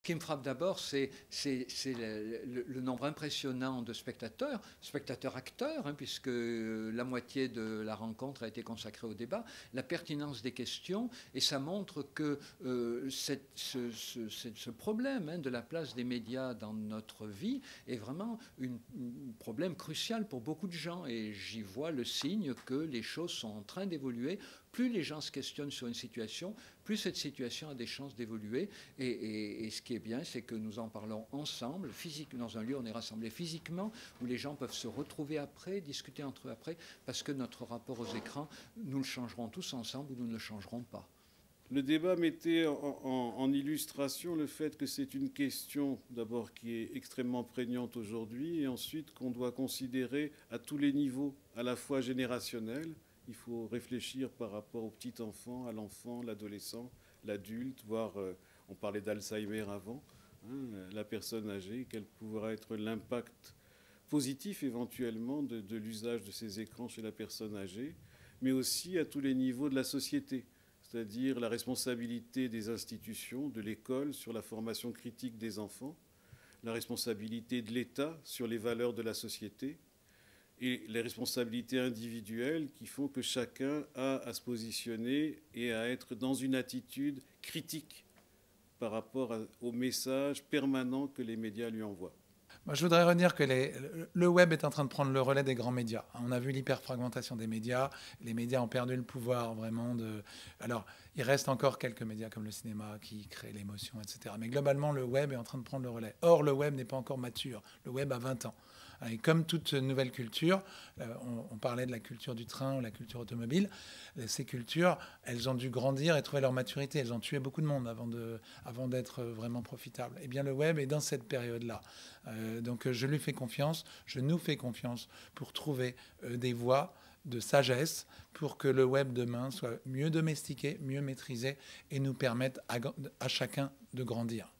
qui me frappe d'abord, c'est le nombre impressionnant de spectateurs-acteurs, hein, puisque la moitié de la rencontre a été consacrée au débat, la pertinence des questions, et ça montre que ce problème, hein, de la place des médias dans notre vie est vraiment un problème crucial pour beaucoup de gens, et j'y vois le signe que les choses sont en train d'évoluer. Plus les gens se questionnent sur une situation, plus cette situation a des chances d'évoluer. Et ce qui est bien, c'est que nous en parlons ensemble, dans un lieu où on est rassemblés physiquement, où les gens peuvent se retrouver après, discuter entre eux après, parce que notre rapport aux écrans, nous le changerons tous ensemble ou nous ne le changerons pas. Le débat mettait en illustration le fait que c'est une question d'abord qui est extrêmement prégnante aujourd'hui et ensuite qu'on doit considérer à tous les niveaux, à la fois générationnels. Il faut réfléchir par rapport au petit enfant, à l'enfant, l'adolescent, l'adulte, voire on parlait d'Alzheimer avant, hein, la personne âgée, quel pourra être l'impact positif éventuellement de l'usage de ces écrans chez la personne âgée, mais aussi à tous les niveaux de la société, c'est-à-dire la responsabilité des institutions, de l'école sur la formation critique des enfants, la responsabilité de l'État sur les valeurs de la société, et les responsabilités individuelles qui font que chacun a à se positionner et à être dans une attitude critique par rapport au message permanent que les médias lui envoient. Moi, je voudrais redire que le web est en train de prendre le relais des grands médias. On a vu l'hyperfragmentation des médias. Les médias ont perdu le pouvoir vraiment de... Alors, il reste encore quelques médias comme le cinéma qui créent l'émotion, etc. Mais globalement, le web est en train de prendre le relais. Or, le web n'est pas encore mature. Le web a 20 ans. Et comme toute nouvelle culture, on parlait de la culture du train ou la culture automobile, ces cultures, elles ont dû grandir et trouver leur maturité. Elles ont tué beaucoup de monde avant d'être vraiment profitables. Eh bien, le web est dans cette période-là. Donc, je lui fais confiance, je nous fais confiance pour trouver des voies de sagesse pour que le web demain soit mieux domestiqué, mieux maîtrisé et nous permette à chacun de grandir.